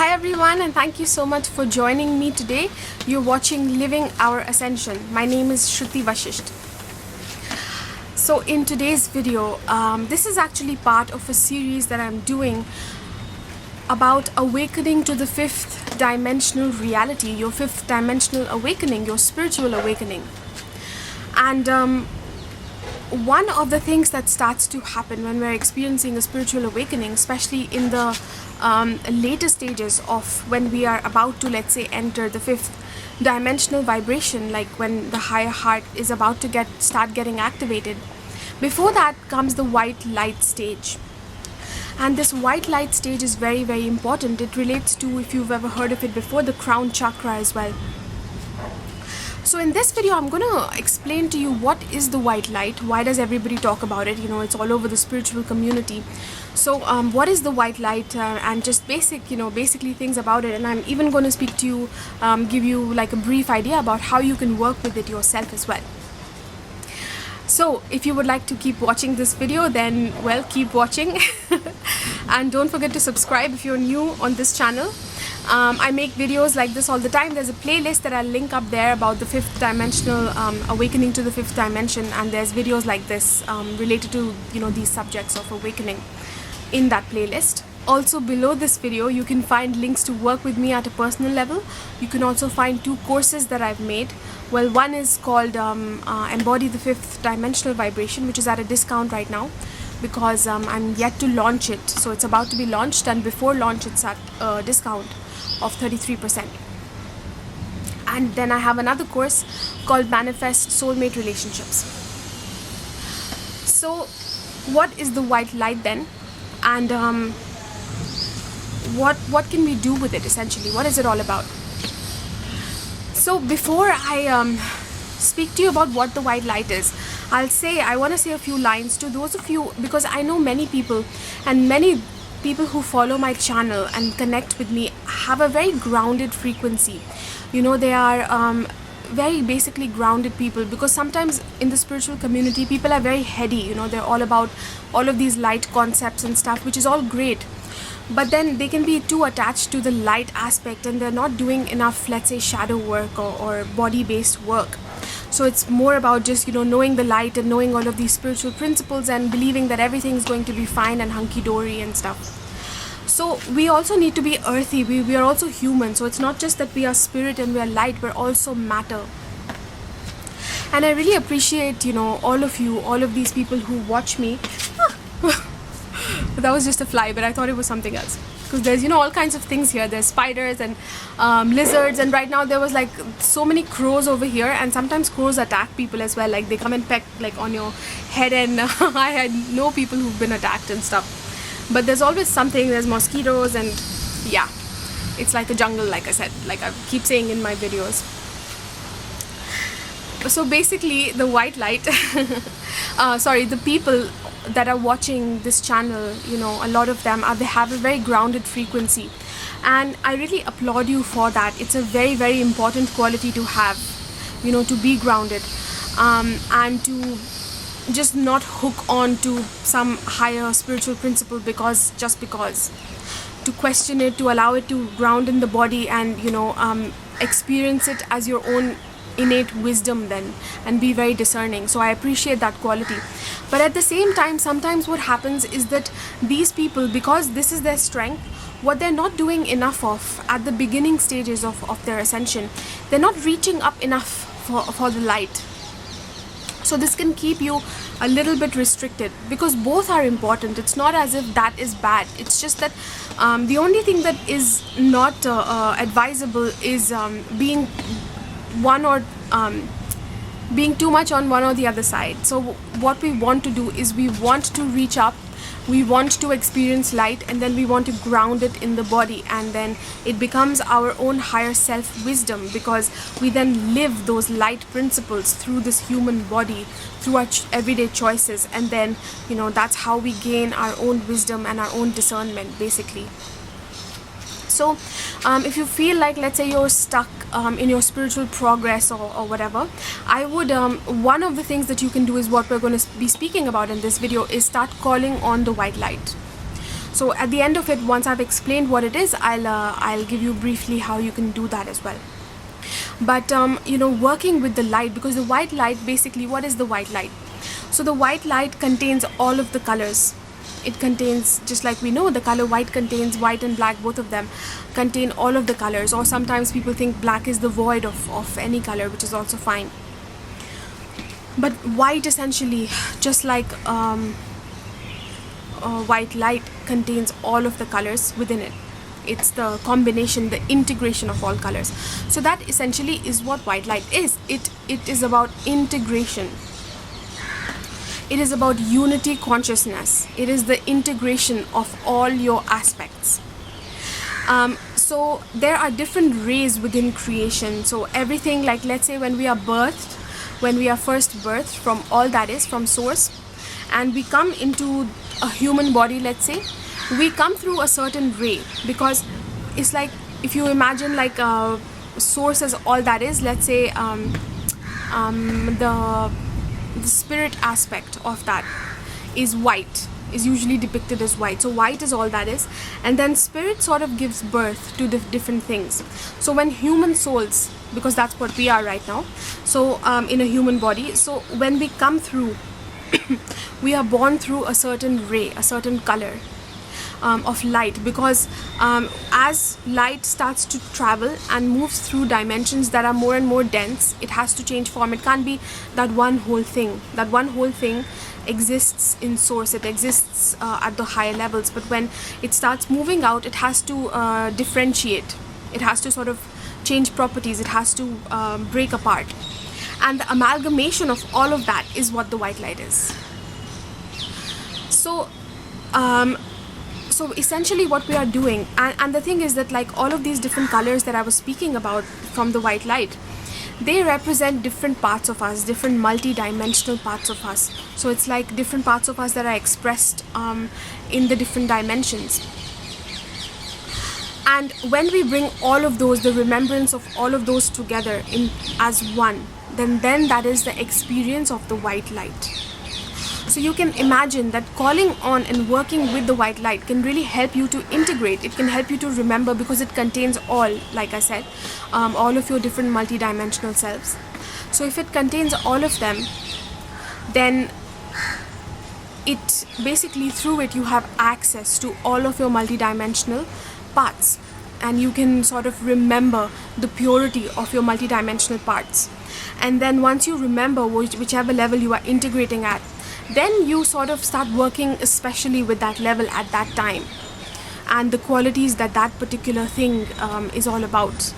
Hi everyone, and thank you so much for joining me today. You're watching Living Our Ascension. My name is Shruti Vashisht. So in today's video, this is actually part of a series that I'm doing about awakening to the fifth dimensional reality, your fifth dimensional awakening, your spiritual awakening. And one of the things that starts to happen when we're experiencing a spiritual awakening, especially in the later stages of when we are about to, let's say, enter the fifth dimensional vibration, like when the higher heart is about to start getting activated. Before that comes the white light stage. And this white light stage is very, very important. It relates to, if you've ever heard of it before, the crown chakra as well. So in this video, I'm going to explain to you what is the white light, why does everybody talk about it, it's all over the spiritual community. So what is the white light, and just basically things about it. And I'm even going to speak to you, give you like a brief idea about how you can work with it yourself as well. So if you would like to keep watching this video, then well, keep watching. And don't forget to subscribe if you're new on this channel. I make videos like this all the time. There's a playlist that I'll link up there about the fifth dimensional awakening to the fifth dimension, and there's videos like this related to these subjects of awakening in that playlist. Also below this video you can find links to work with me at a personal level. You can also find 2 courses that I've made. Well, one is called Embody the Fifth Dimensional Vibration, which is at a discount right now because I'm yet to launch it. So it's about to be launched, and before launch it's at a discount of 33%. And then I have another course called Manifest Soulmate Relationships. So what is the white light then, and what can we do with it essentially? What is it all about? So before I speak to you about what the white light is, I want to say a few lines to those of you, because I know many people, and many people who follow my channel and connect with me have a very grounded frequency. They are very basically grounded people, because sometimes in the spiritual community people are very heady. They're all about all of these light concepts and stuff, which is all great, but then they can be too attached to the light aspect and they're not doing enough, let's say, shadow work or body based work. So it's more about just knowing the light and knowing all of these spiritual principles and believing that everything's going to be fine and hunky-dory and stuff. So we also need to be earthy. We are also human. So it's not just that we are spirit and we are light, we're also matter. And I really appreciate all of you, all of these people who watch me. That was just a fly, but I thought it was something else, because there's all kinds of things here. There's spiders and lizards, and right now there was like so many crows over here, and sometimes crows attack people as well. Like they come and peck like on your head, and I know people who've been attacked and stuff. But there's always something. There's mosquitoes, and yeah, it's like a jungle, like I said, like I keep saying in my videos. So basically the white light the people that are watching this channel, a lot of them they have a very grounded frequency, and I really applaud you for that. It's a very, very important quality to have, to be grounded, and to just not hook on to some higher spiritual principle just because to question it, to allow it to ground in the body, and experience it as your own innate wisdom then, and be very discerning. So I appreciate that quality. But at the same time, sometimes what happens is that these people, because this is their strength, what they're not doing enough of at the beginning stages of their ascension, they're not reaching up enough for the light. So this can keep you a little bit restricted, because both are important. It's not as if that is bad. It's just that the only thing that is not advisable is being being too much on one or the other side. So what we want to do is we want to reach up, we want to experience light, and then we want to ground it in the body, and then it becomes our own higher self wisdom, because we then live those light principles through this human body, through our everyday choices, and then that's how we gain our own wisdom and our own discernment basically. So if you feel like, let's say, you're stuck in your spiritual progress or whatever, I would one of the things that you can do is what we're going to be speaking about in this video, is start calling on the white light. So at the end of it, once I've explained what it is, I'll give you briefly how you can do that as well. But working with the light, because the white light, basically, what is the white light? So the white light contains all of the colors. It contains, just like we know, the color white contains white and black, both of them contain all of the colors. Or sometimes people think black is the void of any color, which is also fine. But white, essentially, just like white light, contains all of the colors within it. It's the combination, the integration of all colors. So that essentially is what white light is. It is about integration. It is about unity consciousness. It is the integration of all your aspects. So there are different rays within creation. So everything, like let's say when we are birthed, when we are first birthed from all that is, from source, and we come into a human body, let's say, we come through a certain ray, because it's like, if you imagine like source as all that is, let's say the spirit aspect of that is white, is usually depicted as white. So white is all that is, and then spirit sort of gives birth to different things. So when human souls, because that's what we are right now, so in a human body, so when we come through we are born through a certain ray, a certain color of light, because as light starts to travel and moves through dimensions that are more and more dense, it has to change form. It can't be that one whole thing. That one whole thing exists in source, it exists at the higher levels, but when it starts moving out, it has to differentiate, it has to sort of change properties, it has to break apart, and the amalgamation of all of that is what the white light is. So so essentially what we are doing, and the thing is that, like, all of these different colors that I was speaking about from the white light, they represent different parts of us, different multi-dimensional parts of us. So it's like different parts of us that are expressed in the different dimensions. And when we bring all of those, the remembrance of all of those together in as one, then that is the experience of the white light. So you can imagine that calling on and working with the white light can really help you to integrate. It can help you to remember, because it contains all, like I said, all of your different multi-dimensional selves. So if it contains all of them, then it basically, through it, you have access to all of your multi-dimensional parts, and you can sort of remember the purity of your multi-dimensional parts. And then once you remember whichever level you are integrating at, then you sort of start working especially with that level at that time, and the qualities that particular thing is all about.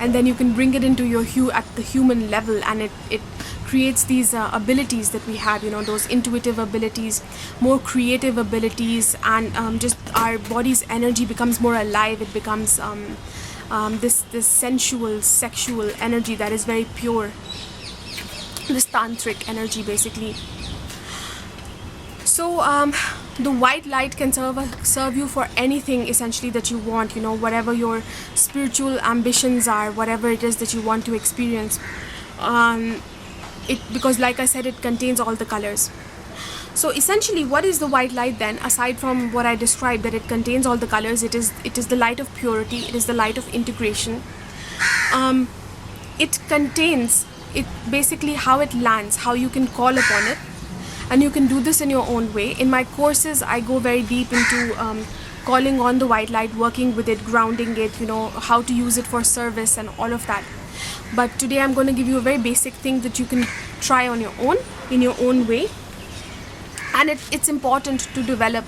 And then you can bring it into your at the human level, and it creates these abilities that we have, those intuitive abilities, more creative abilities, and just our body's energy becomes more alive. It becomes this sensual, sexual energy that is very pure, this tantric energy basically. So the white light can serve you for anything essentially that you want, whatever your spiritual ambitions are, whatever it is that you want to experience. Because like I said, it contains all the colors. So essentially, what is the white light then, aside from what I described, that it contains all the colors? It is the light of purity, it is the light of integration. It contains basically how it lands, how you can call upon it. And you can do this in your own way. In my courses, I go very deep into calling on the white light, working with it, grounding it, how to use it for service and all of that. But today I'm going to give you a very basic thing that you can try on your own, in your own way. And it's important to develop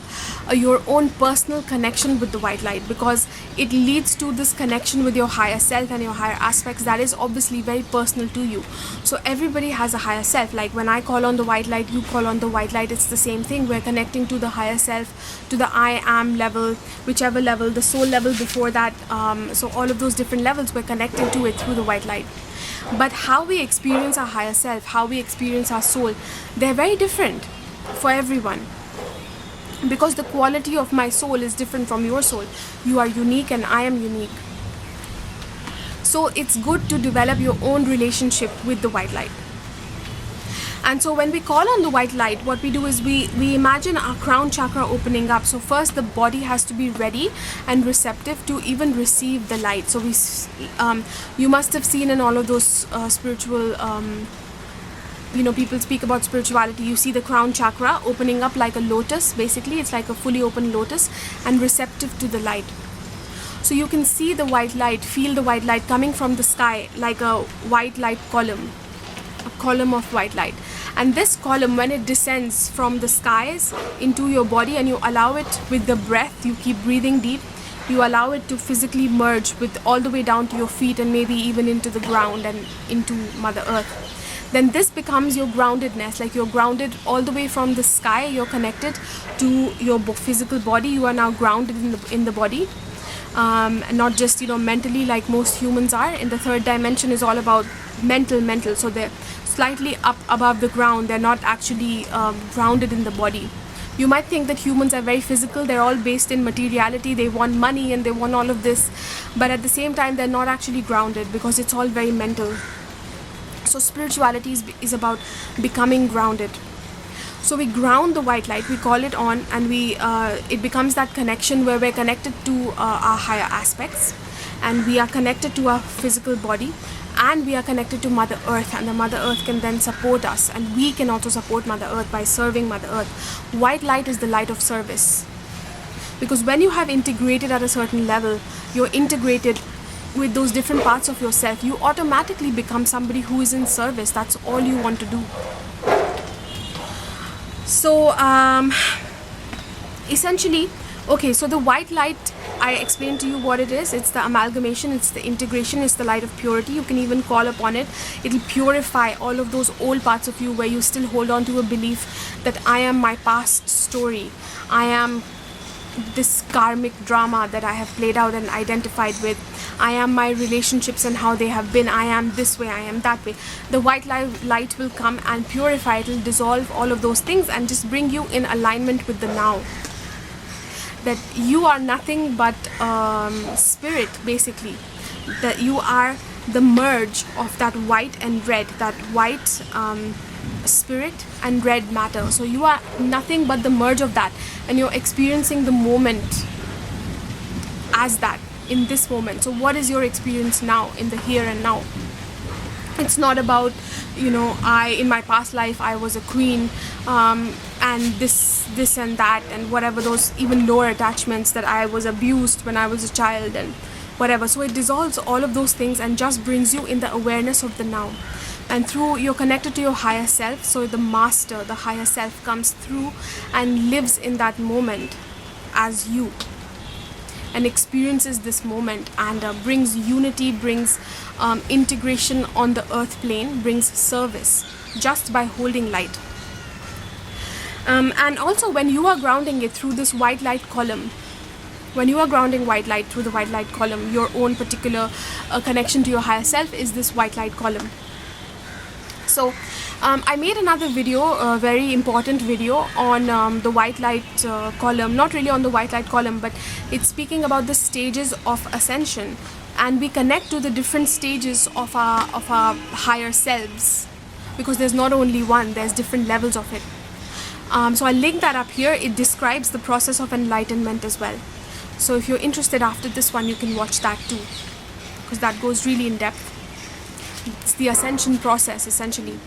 your own personal connection with the white light, because it leads to this connection with your higher self and your higher aspects that is obviously very personal to you. So everybody has a higher self. Like when I call on the white light, you call on the white light, it's the same thing. We're connecting to the higher self, to the I am level, whichever level, the soul level before that. So all of those different levels, we're connecting to it through the white light. But how we experience our higher self, how we experience our soul, they're very different for everyone, because the quality of my soul is different from your soul. You are unique and I am unique. So it's good to develop your own relationship with the white light. And so when we call on the white light, what we do is we imagine our crown chakra opening up. So first the body has to be ready and receptive to even receive the light. So you must have seen in all of those spiritual people speak about spirituality. You see the crown chakra opening up like a lotus. Basically it's like a fully open lotus and receptive to the light. So you can see the white light, feel the white light coming from the sky like a white light column, a column of white light. And this column, when it descends from the skies into your body and you allow it with the breath, you keep breathing deep, you allow it to physically merge with all the way down to your feet and maybe even into the ground and into Mother Earth. Then this becomes your groundedness, like you're grounded all the way from the sky, you're connected to your physical body, you are now grounded in the body. Not just mentally like most humans are. In the third dimension is all about mental, so they're slightly up above the ground, they're not actually grounded in the body. You might think that humans are very physical, they're all based in materiality, they want money and they want all of this, but at the same time they're not actually grounded because it's all very mental. So spirituality is about becoming grounded. So we ground the white light, we call it on, and it becomes that connection where we're connected to our higher aspects, and we are connected to our physical body, and we are connected to Mother Earth, and the Mother Earth can then support us, and we can also support Mother Earth by serving Mother Earth. White light is the light of service, because when you have integrated at a certain level, you're integrated with those different parts of yourself, you automatically become somebody who is in service. That's all you want to do. So essentially, okay, so the white light, I explained to you what it is. It's the amalgamation, it's the integration, it's the light of purity. You can even call upon it. It'll purify all of those old parts of you where you still hold on to a belief that I am my past story, I am this karmic drama that I have played out and identified with, I am my relationships and how they have been, I am this way, I am that way. The white light will come and purify, it will dissolve all of those things and just bring you in alignment with the now. That you are nothing but spirit, basically. That you are the merge of that white and red, that white spirit and red matter. So you are nothing but the merge of that, and you're experiencing the moment as that, in this moment. So what is your experience now, in the here and now? It's not about, in my past life I was a queen, and this and that, and whatever, those even lower attachments, that I was abused when I was a child and whatever. So it dissolves all of those things and just brings you in the awareness of the now. And through, you're connected to your higher self, so the master, the higher self, comes through and lives in that moment as you, and experiences this moment, and brings unity, brings integration on the earth plane, brings service just by holding light. And also when you are grounding it through this white light column, when you are grounding white light through the white light column, your own particular connection to your higher self is this white light column. So I made another video, a very important video on the white light column, not really on the white light column, but it's speaking about the stages of ascension, and we connect to the different stages of our higher selves, because there's not only one, there's different levels of it. So I'll link that up here. It describes the process of enlightenment as well. So if you're interested after this one, you can watch that too, because that goes really in depth. It's the ascension process, essentially.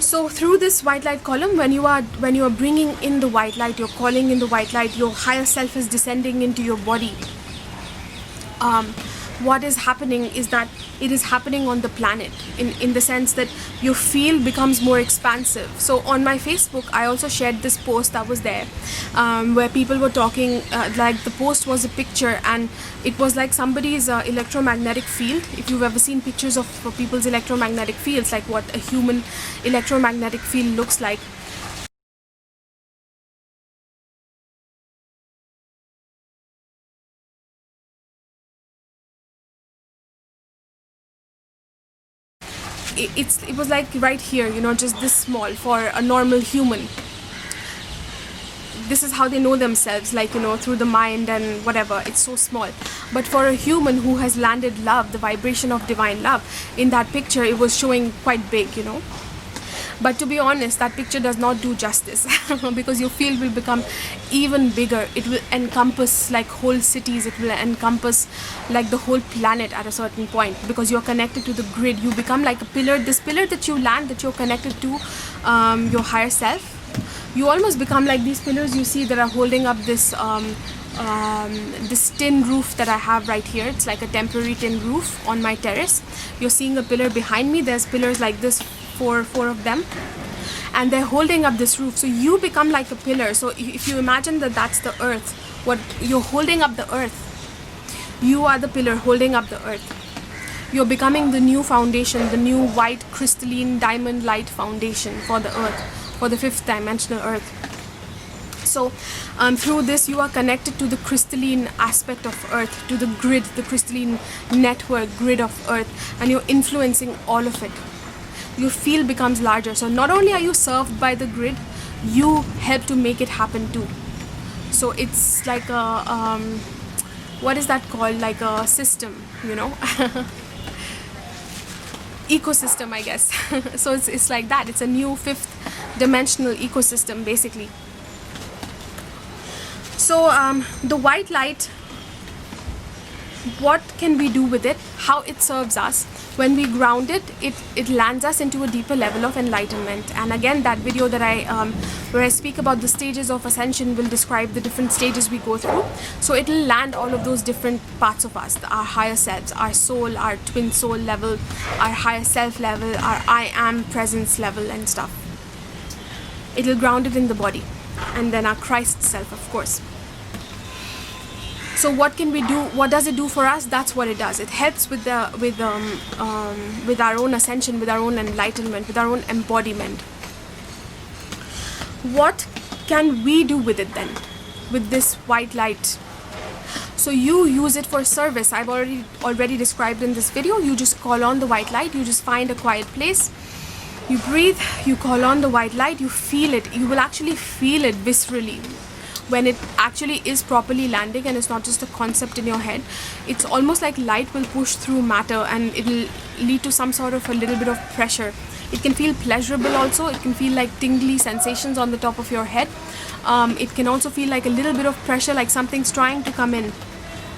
So through this white light column, when you are bringing in the white light, you're calling in the white light, your higher self is descending into your body. What is happening is that it is happening on the planet, in the sense that your field becomes more expansive. So on my Facebook, I also shared this post that was there, where people were talking, like the post was a picture, and it was like somebody's electromagnetic field. If you've ever seen pictures of people's electromagnetic fields, like what a human electromagnetic field looks like, it was like right here, just this small for a normal human. This is how they know themselves, like, through the mind and whatever. It's so small. But for a human who has landed love, the vibration of divine love, in that picture, it was showing quite big, But to be honest, that picture does not do justice because your field will become even bigger. It will encompass like whole cities, it will encompass like the whole planet at a certain point, because you're connected to the grid. You become like a pillar. This pillar that you land, that you're connected to your higher self, you almost become like these pillars you see that are holding up this this tin roof that I have right here. It's like a temporary tin roof on my terrace. You're seeing a pillar behind me. There's pillars like this, four of them, and they're holding up this roof. So you become like a pillar. So if you imagine that that's the earth, what you're holding up the earth, you are the pillar holding up the earth. You're becoming the new foundation, the new white crystalline diamond light foundation for the earth, for the fifth dimensional earth. So through this you are connected to the crystalline aspect of earth, to the grid, the crystalline network grid of earth, and you're influencing all of it. Your field becomes larger. So not only are you served by the grid, you help to make it happen too. So it's like a what is that called, like a system, you know. Ecosystem, I guess. So it's like that. It's a new fifth dimensional ecosystem basically. So the white light, what can we do with it? How it serves us? When we ground it, it lands us into a deeper level of enlightenment. And again, that video that where I speak about the stages of ascension will describe the different stages we go through. So it will land all of those different parts of us, our higher selves, our soul, our twin soul level, our higher self level, our I am presence level and stuff. It will ground it in the body, and then our Christ self, of course. So what can we do? What does it do for us? That's what it does. It helps with our own ascension, with our own enlightenment, with our own embodiment. What can we do with it then, with this white light? So you use it for service. I've already described in this video. You just call on the white light. You just find a quiet place. You breathe. You call on the white light. You feel it. You will actually feel it viscerally when it actually is properly landing, and it's not just a concept in your head. It's almost like light will push through matter, and it will lead to some sort of a little bit of pressure. It can feel pleasurable also. It can feel like tingly sensations on the top of your head. It can also feel like a little bit of pressure, like something's trying to come in,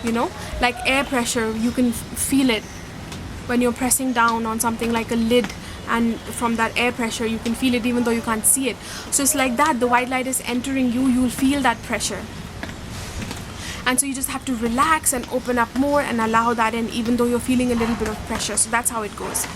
you know, like air pressure. You can feel it when you're pressing down on something like a lid, and from that air pressure you can feel it even though you can't see it. So it's like that. The white light is entering you. You'll feel that pressure, and so you just have to relax and open up more and allow that in, even though you're feeling a little bit of pressure. So that's how it goes.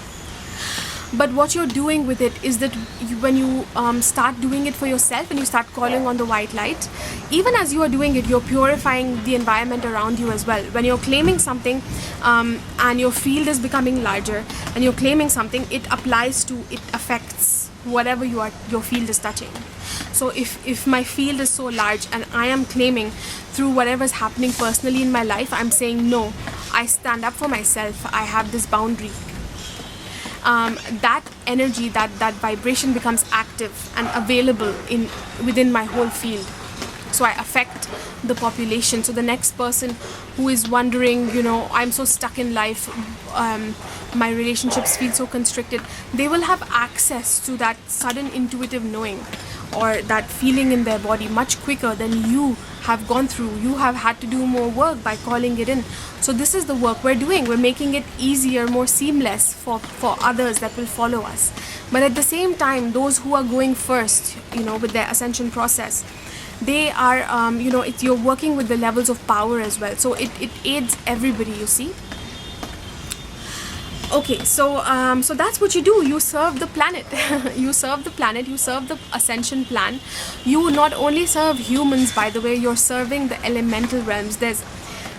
But what you're doing with it is that when you start doing it for yourself and you start calling on the white light, even as you are doing it, you're purifying the environment around you as well. When you're claiming something and your field is becoming larger and you're claiming something, it affects whatever your field is touching. So if my field is so large and I am claiming through whatever is happening personally in my life, I'm saying no, I stand up for myself, I have this boundary. That energy, that vibration becomes active and available within my whole field. So I affect the population. So the next person who is wondering, you know, I'm so stuck in life, my relationships feel so constricted, they will have access to that sudden intuitive knowing or that feeling in their body much quicker than you have gone through. You have had to do more work by calling it in. So this is the work we're doing. We're making it easier, more seamless for others that will follow us. But at the same time, those who are going first, you know, with their ascension process, they are, you know, you're working with the levels of power as well. So it aids everybody, you see. Okay, so that's what you do. You serve the planet. You serve the planet. You serve the ascension plan. You not only serve humans, by the way, you're serving the elemental realms. There's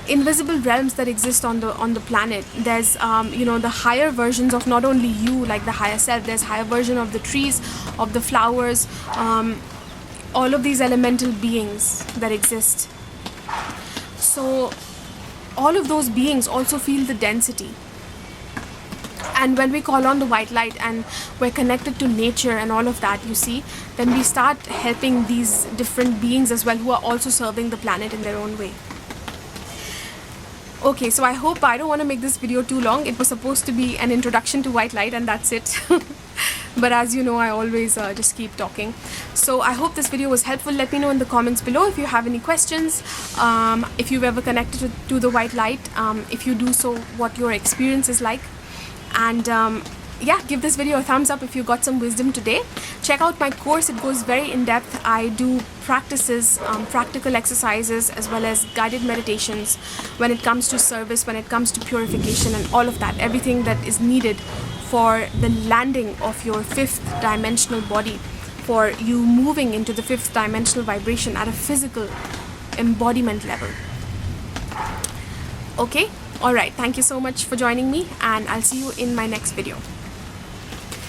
invisible realms that exist on the planet. There's you know, the higher versions of not only you, like the higher self. There's higher version of the trees, of the flowers, all of these elemental beings that exist. So all of those beings also feel the density. And when we call on the white light and we're connected to nature and all of that, you see, then we start helping these different beings as well who are also serving the planet in their own way. Okay, so I hope I don't want to make this video too long. It was supposed to be an introduction to white light and that's it. but as you know, I always just keep talking. So I hope this video was helpful. Let me know in the comments below if you have any questions, if you've ever connected to the white light, if you do so, what your experience is like. And yeah, give this video a thumbs up if you got some wisdom today. Check out my course, it goes very in depth. I do practices, practical exercises, as well as guided meditations when it comes to service, when it comes to purification, and all of that, everything that is needed for the landing of your fifth dimensional body, for you moving into the fifth dimensional vibration at a physical embodiment level. Okay, alright, thank you so much for joining me, and I'll see you in my next video.